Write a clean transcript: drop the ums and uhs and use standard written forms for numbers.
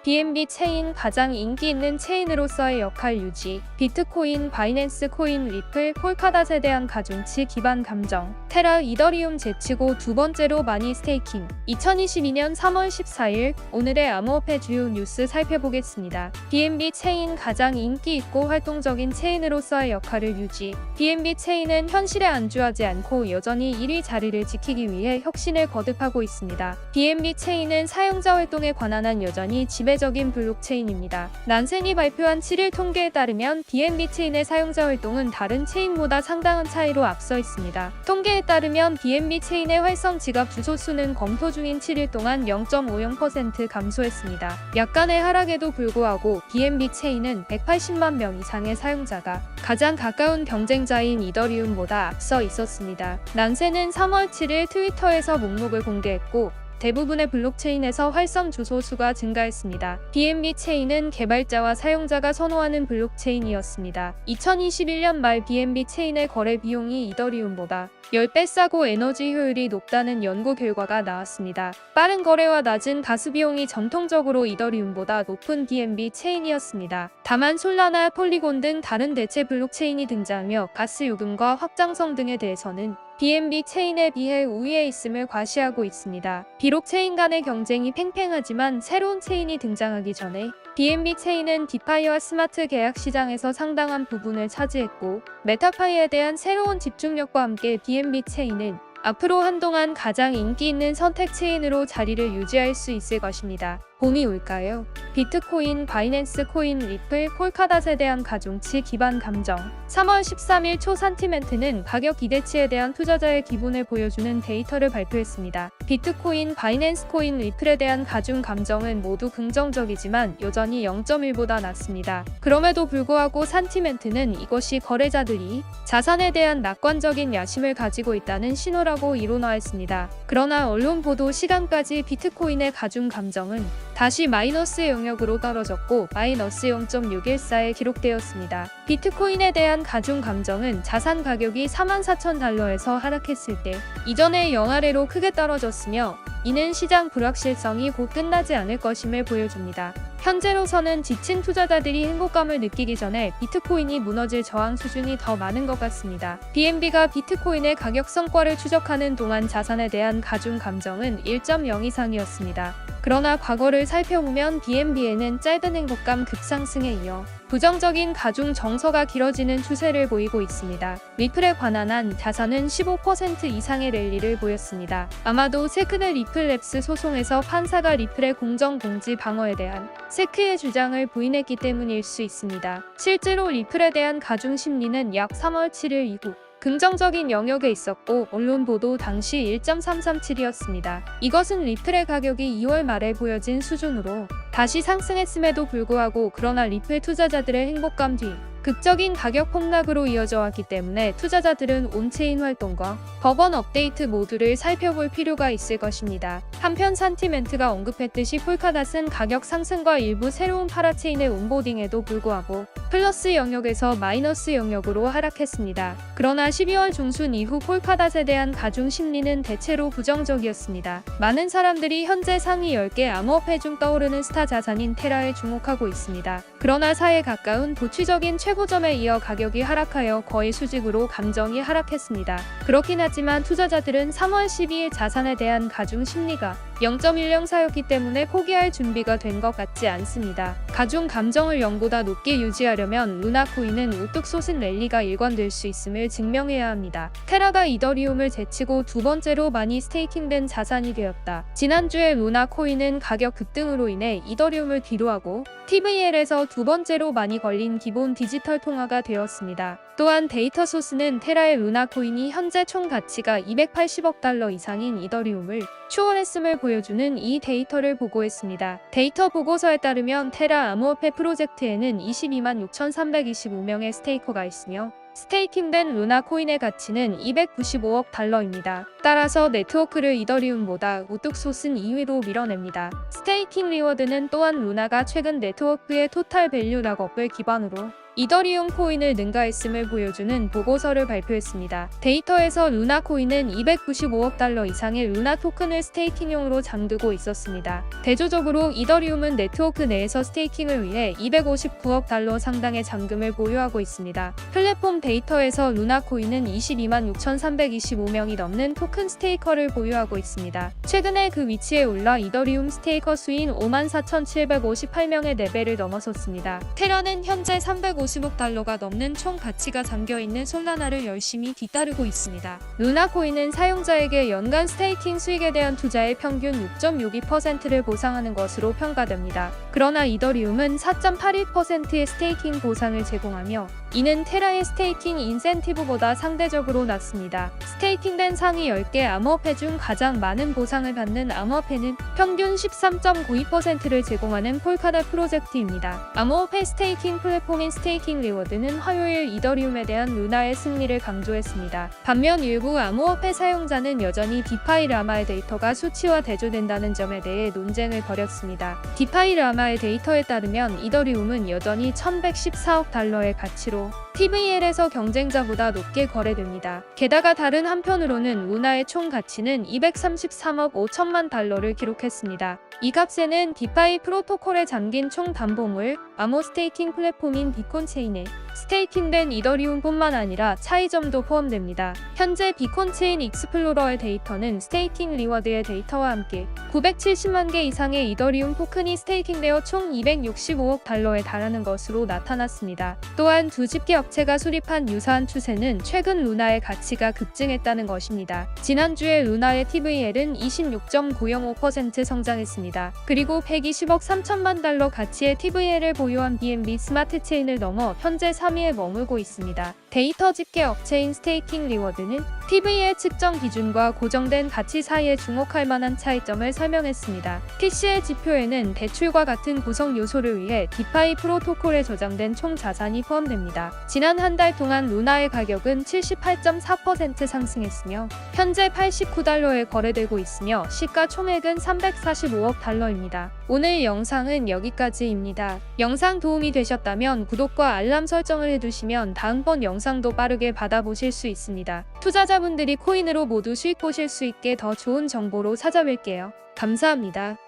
BNB 체인 가장 인기 있는 체인으로서의 역할 유지. 비트코인, 바이낸스 코인, 리플, 폴카닷에 대한 가중치 기반 감정. 테라, 이더리움 제치고 두 번째로 많이 스테이킹. 2022년 3월 14일 오늘의 암호화폐 주요 뉴스 살펴보겠습니다. BNB 체인 가장 인기 있고 활동적인 체인으로서의 역할을 유지. BNB 체인은 현실에 안주하지 않고 여전히 1위 자리를 지키기 위해 혁신을 거듭하고 있습니다. BNB 체인은 사용자 활동에 관한 한 여전히 지배적인 블록체인입니다. 난센이 발표한 7일 통계에 따르면 BNB 체인의 사용자 활동은 다른 체인보다 상당한 차이로 앞서 있습니다. 통계에 따르면 BNB 체인의 활성 지갑 주소 수는 검토 중인 7일 동안 0.50% 감소했습니다. 약간의 하락에도 불구하고 BNB 체인은 180만 명 이상의 사용자가 가장 가까운 경쟁자인 이더리움보다 앞서 있었습니다. 난센은 3월 7일 트위터에서 목록을 공개했고 대부분의 블록체인에서 활성 주소 수가 증가했습니다. BNB 체인은 개발자와 사용자가 선호하는 블록체인이었습니다. 2021년 말 BNB 체인의 거래 비용이 이더리움보다 10배 싸고 에너지 효율이 높다는 연구 결과가 나왔습니다. 빠른 거래와 낮은 가스 비용이 전통적으로 이더리움보다 높은 BNB 체인이었습니다. 다만 솔라나, 폴리곤 등 다른 대체 블록체인이 등장하며 가스 요금과 확장성 등에 대해서는 BNB 체인에 비해 우위에 있음을 과시하고 있습니다. 비록 체인 간의 경쟁이 팽팽하지만 새로운 체인이 등장하기 전에 BNB 체인은 디파이와 스마트 계약 시장에서 상당한 부분을 차지했고 메타파이에 대한 새로운 집중력과 함께 BNB 체인은 앞으로 한동안 가장 인기 있는 선택 체인으로 자리를 유지할 수 있을 것입니다. 봄이 올까요? 비트코인, 바이낸스 코인, 리플, 폴카닷에 대한 가중치 기반 감정. 3월 13일 초 산티멘트는 가격 기대치에 대한 투자자의 기분을 보여주는 데이터를 발표했습니다. 비트코인, 바이낸스 코인, 리플에 대한 가중 감정은 모두 긍정적이지만 여전히 0.1보다 낮습니다. 그럼에도 불구하고 산티멘트는 이것이 거래자들이 자산에 대한 낙관적인 야심을 가지고 있다는 신호라고 이론화했습니다. 그러나 언론 보도 시간까지 비트코인의 가중 감정은 다시 마이너스 영역으로 떨어졌고 마이너스 0.614에 기록되었습니다. 비트코인에 대한 가중 감정은 자산 가격이 44,000달러에서 하락했을 때 이전의 영아래로 크게 떨어졌으며 이는 시장 불확실성이 곧 끝나지 않을 것임을 보여줍니다. 현재로서는 지친 투자자들이 행복감을 느끼기 전에 비트코인이 무너질 저항 수준이 더 많은 것 같습니다. BNB가 비트코인의 가격 성과를 추적하는 동안 자산에 대한 가중 감정은 1.0 이상이었습니다. 그러나 과거를 살펴보면 BNB에는 짧은 행복감 급상승에 이어 부정적인 가중 정서가 길어지는 추세를 보이고 있습니다. 리플에 관한 한 자산은 15% 이상의 랠리를 보였습니다. 아마도 세크의 리플랩스 소송에서 판사가 리플의 공정공지 방어에 대한 세크의 주장을 부인했기 때문일 수 있습니다. 실제로 리플에 대한 가중 심리는 약 3월 7일 이후 긍정적인 영역에 있었고 언론 보도 당시 1.337이었습니다. 이것은 리플의 가격이 2월 말에 보여진 수준으로 다시 상승했음에도 불구하고 그러나 리플 투자자들의 행복감 뒤 극적인 가격 폭락으로 이어져 왔기 때문에 투자자들은 온체인 활동과 법원 업데이트 모두를 살펴볼 필요가 있을 것입니다. 한편 산티멘트가 언급했듯이 폴카닷은 가격 상승과 일부 새로운 파라체인의 온보딩에도 불구하고 플러스 영역에서 마이너스 영역으로 하락했습니다. 그러나 12월 중순 이후 폴카닷에 대한 가중 심리는 대체로 부정적이었습니다. 많은 사람들이 현재 상위 10개 암호화폐 중 떠오르는 스타 자산인 테라에 주목하고 있습니다. 그러나 사에 가까운 도취적인 최고점에 이어 가격이 하락하여 거의 수직으로 감정이 하락했습니다. 그렇긴 하지만 투자자들은 3월 12일 자산에 대한 가중 심리가 0.10사였기 때문에 포기할 준비가 된 것 같지 않습니다. 가중 감정을 0보다 높게 유지하려면 루나 코인은 우뚝 솟은 랠리가 일관될 수 있음을 증명해야 합니다. 테라가 이더리움을 제치고 두 번째로 많이 스테이킹된 자산이 되었다. 지난주에 루나 코인은 가격 급등으로 인해 이더리움을 뒤로하고 TVL에서 두 번째로 많이 걸린 기본 디지털 통화가 되었습니다. 또한 데이터 소스는 테라의 루나 코인이 현재 총 가치가 280억 달러 이상인 이더리움을 추월했음을 보여주는 이 데이터를 보고했습니다. 데이터 보고서에 따르면 테라 암호화폐 프로젝트에는 22만 6,325명의 스테이커가 있으며 스테이킹된 루나 코인의 가치는 295억 달러입니다. 따라서 네트워크를 이더리움보다 우뚝 솟은 2위로 밀어냅니다. 스테이킹 리워드는 또한 루나가 최근 네트워크의 토탈 밸류 락업을 기반으로 이더리움 코인을 능가했음을 보여주는 보고서를 발표했습니다. 데이터에서 루나 코인은 295억 달러 이상의 루나 토큰을 스테이킹용으로 잠그고 있었습니다. 대조적으로 이더리움은 네트워크 내에서 스테이킹을 위해 259억 달러 상당의 잔금을 보유하고 있습니다. 플랫폼 데이터에서 루나 코인은 22만 6,325명이 넘는 토큰 스테이커를 보유하고 있습니다. 최근에 그 위치에 올라 이더리움 스테이커 수인 54,758명의 레벨을 넘어섰습니다. 테라는 현재 350억 달러가 넘는 총 가치가 잠겨있는 솔라나를 열심히 뒤따르고 있습니다. 루나 코인은 사용자에게 연간 스테이킹 수익에 대한 투자의 평균 6.62%를 보상하는 것으로 평가됩니다. 그러나 이더리움은 4.81%의 스테이킹 보상을 제공하며 이는 테라의 스테이킹 인센티브보다 상대적으로 낮습니다. 스테이킹된 상위 10개 암호화폐 중 가장 많은 보상을 받는 암호화폐는 평균 13.92%를 제공하는 폴카다 프로젝트입니다. 암호화폐 스테이킹 플랫폼인 스테이킹 리워드는 화요일 이더리움에 대한 루나의 승리를 강조했습니다. 반면 일부 암호화폐 사용자는 여전히 디파이 라마의 데이터가 수치화 대조된다는 점에 대해 논쟁을 벌였습니다. 디파이 라마의 데이터에 따르면 이더리움은 여전히 1114억 달러의 가치로 TVL에서 경쟁자보다 높게 거래됩니다. 게다가 다른 한편으로는 루나의 총 가치는 233억 5천만 달러를 기록했습니다. 이 값에는 디파이 프로토콜에 잠긴 총 담보물, 암호 스테이킹 플랫폼인 비콘체인에 스테이킹된 이더리움뿐만 아니라 차이점도 포함됩니다. 현재 비콘체인 익스플로러의 데이터는 스테이킹 리워드의 데이터와 함께 970만 개 이상의 이더리움 토큰이 스테이킹되어 총 265억 달러에 달하는 것으로 나타났습니다. 또한 두 집계 업체가 수립한 유사한 추세는 최근 루나의 가치가 급증했다는 것입니다. 지난주에 루나의 TVL은 26.905% 성장했습니다. 그리고 120억 3천만 달러 가치의 TVL을 보유한 BNB 스마트 체인을 넘어 현재 3위에 머물고 있습니다. 데이터 집계 업체인 스테이킹 리워드는 TVL 측정 기준과 고정된 가치 사이에 주목할 만한 차이점을 설명했습니다. TCL 지표에는 대출과 같은 구성 요소를 위해 디파이 프로토콜에 저장된 총 자산이 포함됩니다. 지난 한 달 동안 루나의 가격은 78.4% 상승했으며 현재 89달러에 거래되고 있으며 시가 총액은 345억 달러입니다. 오늘 영상은 여기까지입니다. 영상 도움이 되셨다면 구독과 알람 설정을 해두시면 다음번 영상도 빠르게 받아보실 수 있습니다. 투자자분들이 코인으로 모두 수익 보실 수 있게 더 좋은 정보로 찾아뵐게요. 감사합니다.